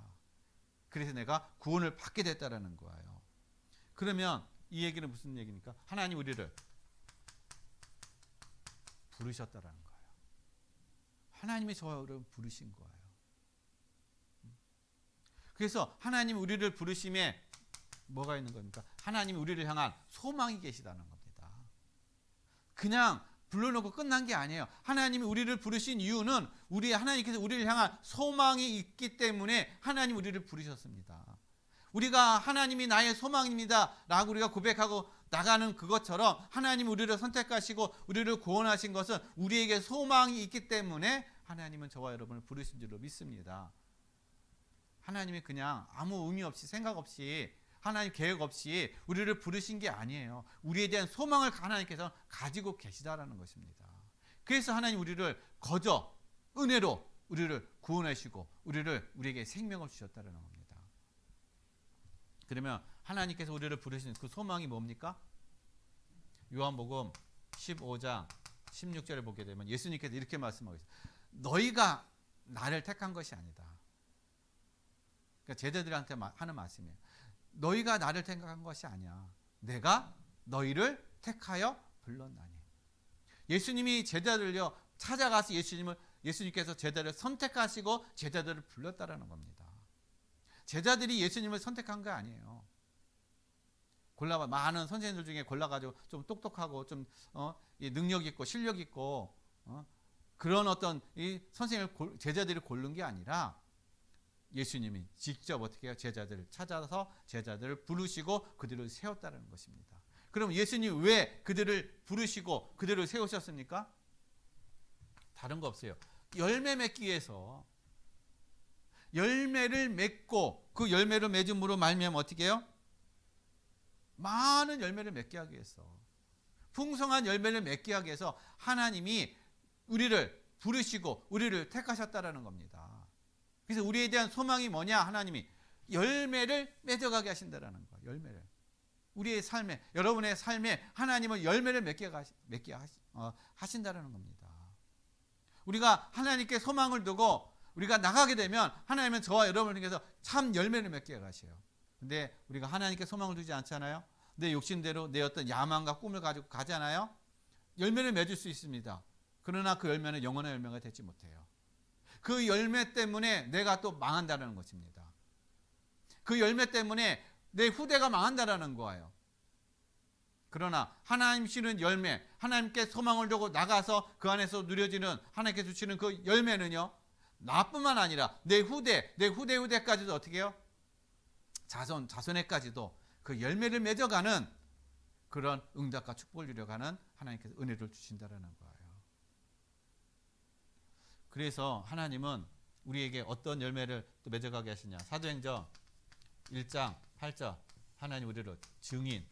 그래서 내가 구원을 받게 됐다는 거예요. 그러면 이 얘기는 무슨 얘기입니까? 하나님 우리를 부르셨다라는 거예요. 하나님이 저와 여러분 부르신 거예요. 그래서 하나님 우리를 부르심에 뭐가 있는 겁니까? 하나님이 우리를 향한 소망이 계시다는 겁니다. 그냥 불러놓고 끝난 게 아니에요. 하나님이 우리를 부르신 이유는 하나님께서 우리를 향한 소망이 있기 때문에 하나님 우리를 부르셨습니다. 우리가 하나님이 나의 소망입니다 라고 우리가 고백하고 나가는 그것처럼 하나님 우리를 선택하시고 우리를 구원하신 것은 우리에게 소망이 있기 때문에 하나님은 저와 여러분을 부르신 줄로 믿습니다. 하나님이 그냥 아무 의미 없이 생각 없이 하나님 계획 없이 우리를 부르신 게 아니에요. 우리에 대한 소망을 하나님께서 가지고 계시다라는 것입니다. 그래서 하나님 우리를 거저 은혜로 우리를 구원하시고 우리에게 생명을 주셨다는 겁니다. 그러면 하나님께서 우리를 부르신 그 소망이 뭡니까? 요한복음 15장 16절을 보게 되면 예수님께서 이렇게 말씀하고 있어요. 너희가 나를 택한 것이 아니다. 그러니까 제자들한테 하는 말씀이에요. 너희가 나를 택한 것이 아니야. 내가 너희를 택하여 불렀나니. 예수님이 제자들요 찾아가서 예수님께서 제자들을 선택하시고 제자들을 불렀다라는 겁니다. 제자들이 예수님을 선택한 거 아니에요. 많은 선생님들 중에 골라가지고 좀 똑똑하고 좀 능력 있고 실력 있고 그런 어떤 이 선생님을 제자들이 고른 게 아니라 예수님이 직접 어떻게 해요? 제자들을 찾아서 제자들을 부르시고 그들을 세웠다는 것입니다. 그럼 예수님 왜 그들을 부르시고 그들을 세우셨습니까? 다른 거 없어요. 열매 맺기 위해서. 열매를 맺고 그 열매를 맺음으로 말미암아 어떻게 해요? 많은 열매를 맺게 하기 위해서, 풍성한 열매를 맺게 하기 위해서 하나님이 우리를 부르시고 우리를 택하셨다라는 겁니다. 그래서 우리에 대한 소망이 뭐냐? 하나님이 열매를 맺어가게 하신다라는 거예요. 열매를. 우리의 삶에, 여러분의 삶에 하나님은 열매를 맺게 하신다라는 겁니다. 우리가 하나님께 소망을 두고 우리가 나가게 되면 하나님은 저와 여러분을 통해서 참 열매를 맺게 하셔요. 근데 우리가 하나님께 소망을 두지 않잖아요. 내 욕심대로 내 어떤 야망과 꿈을 가지고 가잖아요. 열매를 맺을 수 있습니다. 그러나 그 열매는 영원한 열매가 되지 못해요. 그 열매 때문에 내가 또 망한다는 것입니다. 그 열매 때문에 내 후대가 망한다는 거예요. 그러나 하나님 주시는 열매, 하나님께 소망을 두고 나가서 그 안에서 누려지는 하나님께 주시는 그 열매는요, 나뿐만 아니라 내 후대까지도 어떻게 해요? 자손에까지도 그 열매를 맺어가는 그런 응답과 축복을 누려가는 하나님께서 은혜를 주신다는 거예요. 그래서 하나님은 우리에게 어떤 열매를 또 맺어가게 하시냐? 사도행전 1장 8절 하나님 우리를 증인,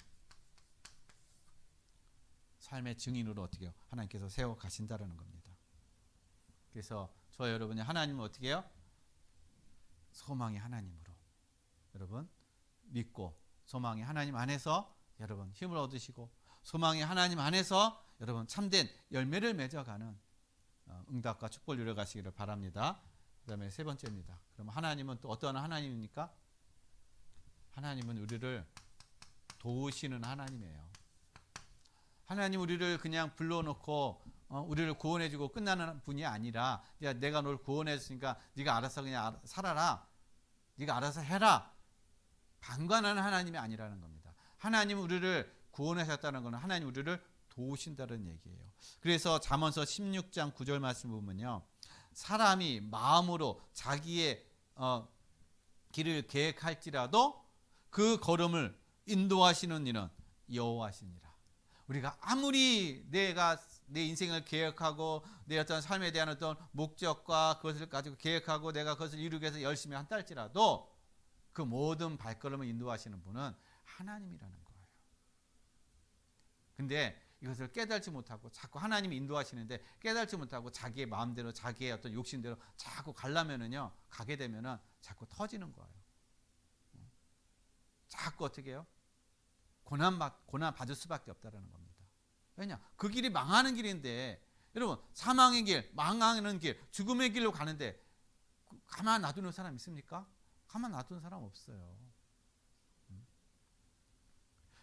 삶의 증인으로 어떻게 해요? 하나님께서 세워 가신다는 겁니다. 그래서 저와 여러분이 하나님을 어떻게 해요? 소망이 하나님으로 여러분 믿고, 소망이 하나님 안에서 여러분 힘을 얻으시고, 소망이 하나님 안에서 여러분 참된 열매를 맺어가는 응답과 축복을 누려가시기를 바랍니다. 그 다음에 세 번째입니다. 그럼 하나님은 또 어떤 하나님입니까? 하나님은 우리를 도우시는 하나님이에요. 하나님 우리를 그냥 불러놓고 우리를 구원해주고 끝나는 분이 아니라, 야, 내가 널 구원했으니까 네가 알아서 그냥 살아라, 네가 알아서 해라, 방관하는 하나님이 아니라는 겁니다. 하나님 우리를 구원하셨다는 것은 하나님 우리를 도우신다는 얘기예요. 그래서 잠언서 16장 9절 말씀 보면요, 사람이 마음으로 자기의 길을 계획할지라도 그 걸음을 인도하시는 이는 여호와시니라. 우리가 아무리 내가 내 인생을 계획하고 내 어떤 삶에 대한 어떤 목적과 그것을 가지고 계획하고 내가 그것을 이루기 위해서 열심히 한다 할지라도 그 모든 발걸음을 인도하시는 분은 하나님이라는 거예요. 근데 이것을 깨달지 못하고 자꾸 하나님이 인도하시는데 깨달지 못하고 자기의 마음대로 자기의 어떤 욕심대로 자꾸 가려면은요, 가게 되면은 자꾸 터지는 거예요. 자꾸 어떻게 해요? 고난 받을 수밖에 없다는 겁니다. 왜냐? 그 길이 망하는 길인데, 여러분 사망의 길, 망하는 길, 죽음의 길로 가는데 가만 놔두는 사람 있습니까? 가만 놔두는 사람 없어요.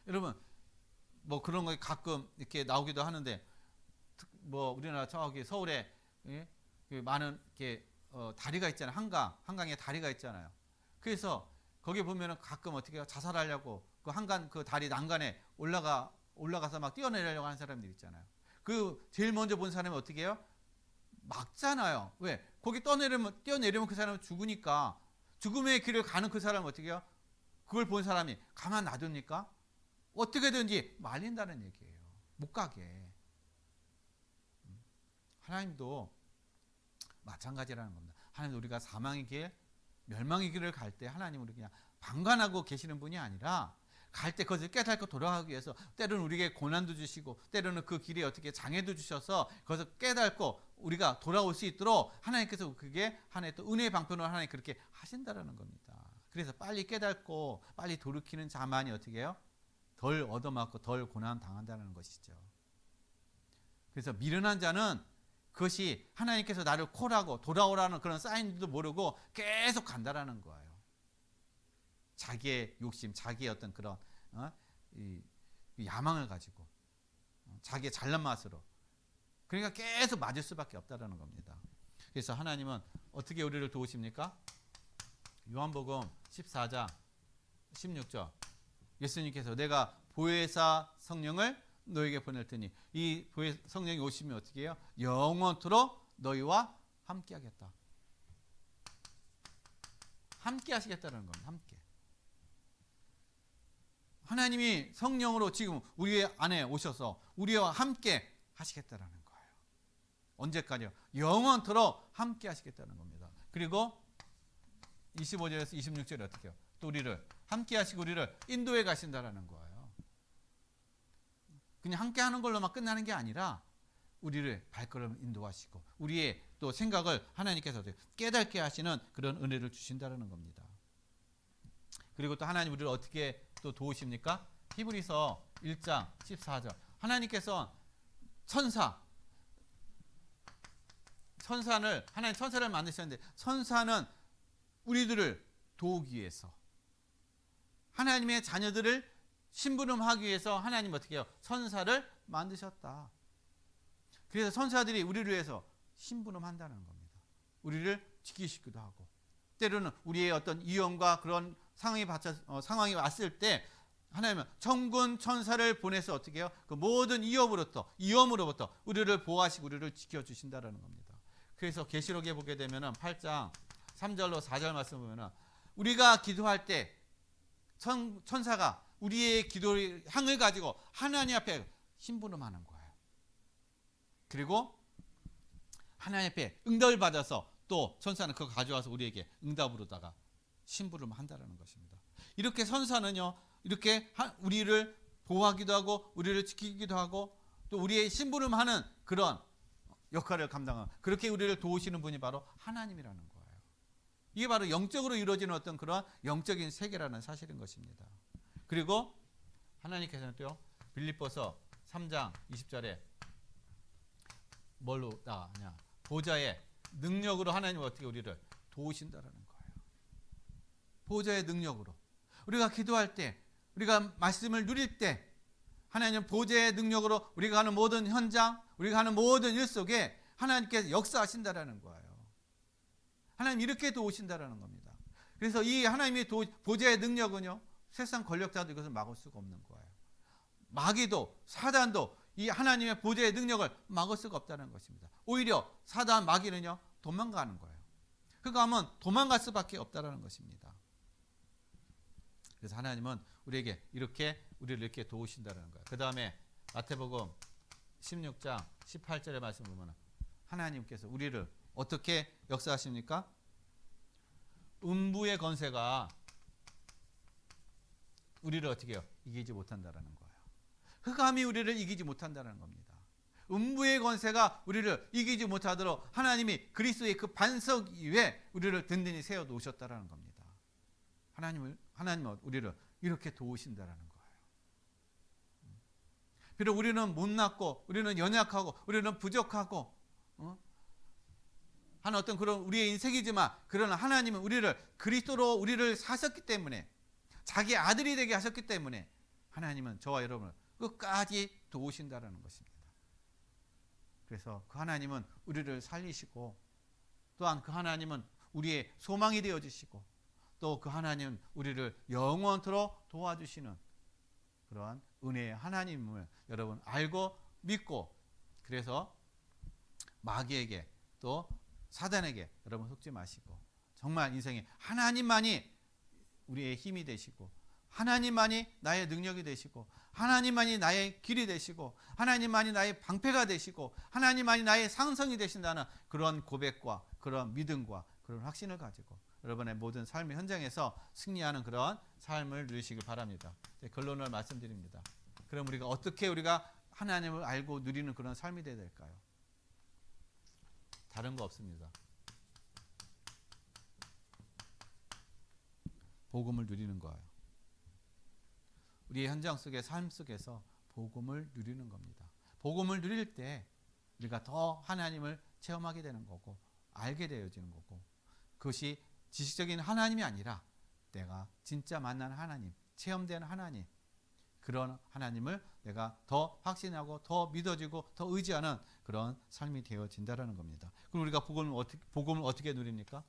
여러분 뭐 그런 거 가끔 이렇게 나오기도 하는데, 뭐 우리나라 저기 서울에 많은 이렇게 다리가 있잖아요. 한강에 다리가 있잖아요. 그래서 거기 보면은 가끔 어떻게 해요? 자살하려고 그 한강 그 다리 난간에 올라가서 막 뛰어내리려고 하는 사람들 있잖아요. 그 제일 먼저 본 사람이 어떻게 해요? 막잖아요. 왜? 거기 뛰어내리면 그 사람은 죽으니까 죽음의 길을 가는 그 사람은 어떻게 해요? 그걸 본 사람이 가만 놔둡니까? 어떻게든지 말린다는 얘기예요. 못 가게. 하나님도 마찬가지라는 겁니다. 하나님 우리가 사망의 길, 멸망의 길을 갈 때 하나님 우리 그냥 방관하고 계시는 분이 아니라 갈 때 그것을 깨닫고 돌아가기 위해서 때로는 우리에게 고난도 주시고 때로는 그 길에 어떻게 장애도 주셔서 그것을 깨닫고 우리가 돌아올 수 있도록 하나님께서 그게 하나의 또 은혜의 방편으로 하나님 그렇게 하신다라는 겁니다. 그래서 빨리 깨닫고 빨리 돌이키는 자만이 어떻게 해요? 덜 얻어맞고 덜 고난 당한다는 것이죠. 그래서 미련한 자는 그것이 하나님께서 나를 콜하고 돌아오라는 그런 사인도 모르고 계속 간다라는 거예요. 자기의 욕심, 자기의 어떤 그런 이 야망을 가지고 자기의 잘난 맛으로 그러니까 계속 맞을 수밖에 없다라는 겁니다. 그래서 하나님은 어떻게 우리를 도우십니까? 요한복음 14장 16절 예수님께서 내가 보혜사 성령을 너에게 보낼 테니 이 성령이 오시면 어떻게 해요? 영원토록 너희와 함께 하겠다. 함께 하시겠다는 겁니다. 함께. 하나님이 성령으로 지금 우리 안에 오셔서 우리와 함께 하시겠다는 거예요. 언제까지요? 영원토록 함께 하시겠다는 겁니다. 그리고 25절에서 26절에 어떻게 해요? 또 우리를 함께 하시고 우리를 인도해 가신다는 거예요. 그냥 함께 하는 걸로만 끝나는 게 아니라 우리를 발걸음을 인도하시고 우리의 또 생각을 하나님께서 깨닫게 하시는 그런 은혜를 주신다는 겁니다. 그리고 또 하나님 우리를 어떻게 또 도우십니까? 히브리서 1장 14절 하나님께서 하나님 천사를 만드셨는데 천사는 우리들을 도우기 위해서 하나님의 자녀들을 심부름하기 위해서 하나님 어떻게 해요? 천사를 만드셨다. 그래서 천사들이 우리를 위해서 심부름한다는 겁니다. 우리를 지키시기도 하고 때로는 우리의 어떤 위험과 그런 상황이 왔을 때 하나님은 천군 천사를 보내서 어떻게 해요? 그 모든 위험으로부터 우리를 보호하시고 우리를 지켜주신다는 겁니다. 그래서 계시록에 보게 되면 8장 3절로 4절 말씀 보면 우리가 기도할 때 천사가 우리의 기도의 향을 가지고 하나님 앞에 심부름하는 거예요. 그리고 하나님 앞에 응답을 받아서 또 천사는 그거 가져와서 우리에게 응답으로다가 심부름한다는 것입니다. 이렇게 천사는요, 이렇게 우리를 보호하기도 하고 우리를 지키기도 하고 또 우리의 심부름하는 그런 역할을 감당하는 그렇게 우리를 도우시는 분이 바로 하나님이라는 거예요. 이게 바로 영적으로 이루어지는 어떤 그런 영적인 세계라는 사실인 것입니다. 그리고 하나님께서는 또요 빌립보서 3장 20절에 뭘로 나가냐 보좌의 능력으로 하나님 어떻게 우리를 도우신다라는 거예요. 보좌의 능력으로 우리가 기도할 때 우리가 말씀을 누릴 때 하나님 보좌의 능력으로 우리가 하는 모든 현장 우리가 하는 모든 일 속에 하나님께서 역사하신다라는 거예요. 하나님 이렇게 도우신다라는 겁니다. 그래서 이 하나님의 보좌의 능력은요 세상 권력자도 이것을 막을 수가 없는 거예요. 마귀도 사단도 이 하나님의 보좌의 능력을 막을 수가 없다는 것입니다. 오히려 사단 마귀는요 도망가는 거예요. 그가 하면 도망갈 수밖에 없다는 것입니다. 그래서 하나님은 우리에게 이렇게 우리를 이렇게 도우신다는 거예요. 그 다음에 마태복음 16장 18절의 말씀 보면 하나님께서 우리를 어떻게 역사하십니까? 음부의 권세가 우리를 어떻게 해요? 이기지 못한다는 거예요. 흑암이 우리를 이기지 못한다는 겁니다. 음부의 권세가 우리를 이기지 못하도록 하나님이 그리스도의 그 반석 위에 우리를 든든히 세워 놓으셨다는 겁니다. 하나님은 우리를 이렇게 도우신다는 거예요. 비록 우리는 못났고 우리는 연약하고 우리는 부족하고 하는 어떤 그런 우리의 인생이지만 그러나 하나님은 우리를 그리스도로 우리를 사셨기 때문에 자기 아들이 되게 하셨기 때문에 하나님은 저와 여러분을 끝까지 도우신다는 것입니다. 그래서 그 하나님은 우리를 살리시고 또한 그 하나님은 우리의 소망이 되어주시고 또 그 하나님은 우리를 영원토록 도와주시는 그러한 은혜의 하나님을 여러분 알고 믿고 그래서 마귀에게 또 사단에게 여러분 속지 마시고 정말 인생에 하나님만이 우리의 힘이 되시고 하나님만이 나의 능력이 되시고, 하나님만이 나의 길이 되시고, 하나님만이 나의 방패가 되시고, 하나님만이 나의 상성이 되신다는 그런 고백과 그런 믿음과 그런 확신을 가지고 여러분의 모든 삶의 현장에서 승리하는 그런 삶을 누리시길 바랍니다. 결론을 말씀드립니다. 그럼 우리가 하나님을 알고 누리는 그런 삶이 되어야 될까요? 다른 거 없습니다. 복음을 누리는 거예요. 우리의 현장 속의 삶 속에서 복음을 누리는 겁니다. 복음을 누릴 때 우리가 더 하나님을 체험하게 되는 거고, 알게 되어지는 거고, 그것이 지식적인 하나님이 아니라 내가 진짜 만난 하나님, 체험된 하나님, 그런 하나님을 내가 더 확신하고 더 믿어지고 더 의지하는 그런 삶이 되어진다는 겁니다. 그럼 우리가 복음을 어떻게 누립니까?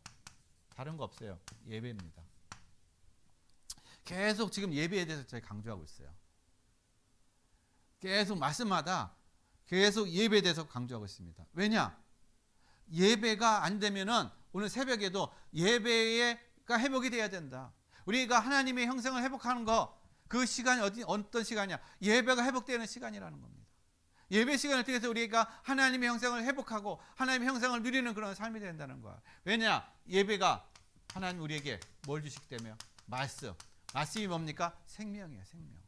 다른 거 없어요. 예배입니다. 계속 지금 예배에 대해서 저희 강조하고 있어요. 계속 말씀마다 계속 예배에 대해서 강조하고 있습니다. 왜냐? 예배가 안 되면은 오늘 새벽에도 예배가 회복이 돼야 된다. 우리가 하나님의 형상을 회복하는 거, 그 시간이 어떤 시간이냐? 예배가 회복되는 시간이라는 겁니다. 예배 시간을 통해서 우리가 하나님의 형상을 회복하고 하나님의 형상을 누리는 그런 삶이 된다는 거야. 왜냐? 예배가 하나님 우리에게 뭘 주시기 때문에? 말씀이 뭡니까? 생명이에요. 생명.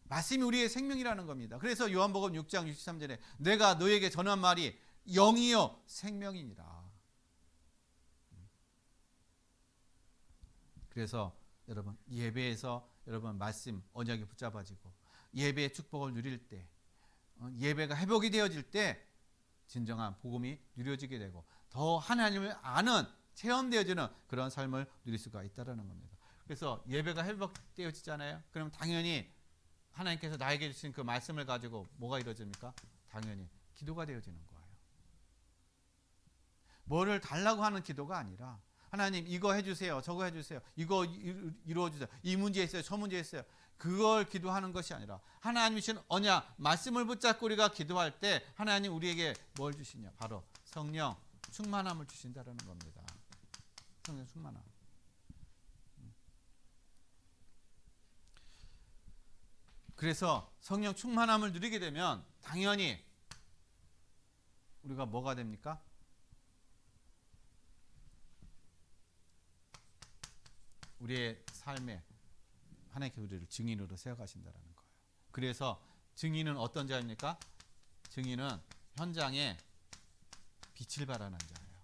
말씀이 우리의 생명이라는 겁니다. 그래서 요한복음 6장 63절에 내가 너에게 전한 말이 영이요 생명이니라. 그래서 여러분 예배에서 여러분 말씀 언약이 붙잡아지고 예배의 축복을 누릴 때, 예배가 회복이 되어질 때 진정한 복음이 누려지게 되고 더 하나님을 아는, 체험되어지는 그런 삶을 누릴 수가 있다는 겁니다. 그래서 예배가 회복되어지잖아요. 그럼 당연히 하나님께서 나에게 주신 그 말씀을 가지고 뭐가 이루어집니까? 당연히 기도가 되어지는 거예요. 뭐를 달라고 하는 기도가 아니라 하나님 이거 해주세요, 저거 해주세요, 이거 이루어주세요, 이 문제 있어요, 저 문제 있어요, 그걸 기도하는 것이 아니라 하나님이 주신 언약, 말씀을 붙잡고 우리가 기도할 때 하나님 우리에게 뭘 주시냐? 바로 성령 충만함을 주신다는 겁니다. 성령 충만함. 그래서 성령 충만함을 누리게 되면 당연히 우리가 뭐가 됩니까? 우리의 삶에 하나님께서 우리를 증인으로 세워가신다는 거예요. 그래서 증인은 어떤 자입니까? 증인은 현장에 빛을 발하는 자예요.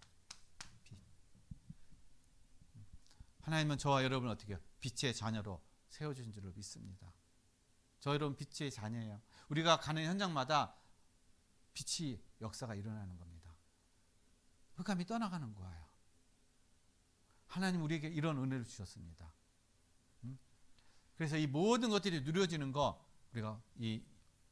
빛. 하나님은 저와 여러분 어떻게 빛의 자녀로 세워주신 줄을 믿습니다. 저 여러분 빛의 자녀예요. 우리가 가는 현장마다 빛이 역사가 일어나는 겁니다. 흑암이 떠나가는 거예요. 하나님 우리에게 이런 은혜를 주셨습니다. 그래서 이 모든 것들이 누려지는 거, 우리가 이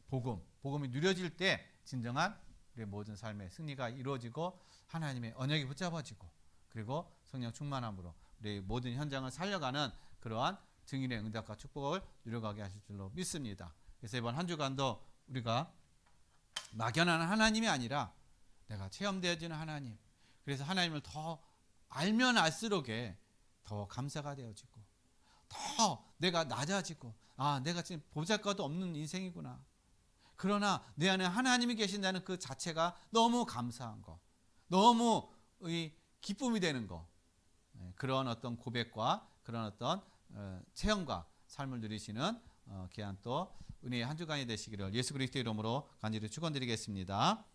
복음이 누려질 때 진정한 우리의 모든 삶의 승리가 이루어지고 하나님의 언약이 붙잡아지고 그리고 성령 충만함으로 우리 모든 현장을 살려가는 그러한 증인의 응답과 축복을 누려가게 하실 줄로 믿습니다. 그래서 이번 한 주간도 우리가 막연한 하나님이 아니라 내가 체험되어지는 하나님, 그래서 하나님을 더 알면 알수록에 더 감사가 되어지고 더 내가 낮아지고, 내가 지금 보잘것도 없는 인생이구나. 그러나 내 안에 하나님이 계신다는 그 자체가 너무 감사한 거, 너무 기쁨이 되는 거, 그런 어떤 고백과 그런 어떤 체험과 삶을 누리시는 귀한 또 은혜의 한 주간이 되시기를 예수 그리스도의 이름으로 간절히 축원드리겠습니다.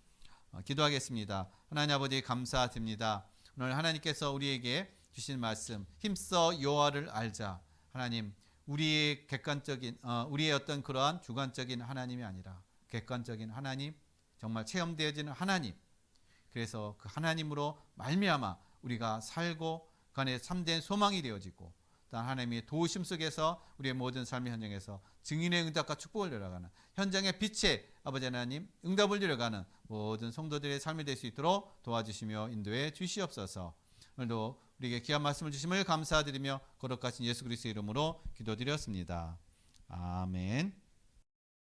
기도하겠습니다. 하나님 아버지 감사드립니다. 오늘 하나님께서 우리에게 주신 말씀, 힘써 여호와를 알자. 하나님, 우리의 객관적인 우리의 어떤 그러한 주관적인 하나님이 아니라 객관적인 하나님, 정말 체험되어지는 하나님. 그래서 그 하나님으로 말미암아 우리가 살고 그 안에 참된 소망이 되어지고, 또 하나님의 도우심 속에서 우리의 모든 삶의 현장에서 증인의 응답과 축복을 누려가는 현장의 빛의 아버지 하나님 응답을 누려가는 모든 성도들의 삶이 될 수 있도록 도와주시며 인도해 주시옵소서. 오늘도 우리에게 귀한 말씀을 주심을 감사드리며 거룩하신 예수 그리스도의 이름으로 기도드렸습니다. 아멘.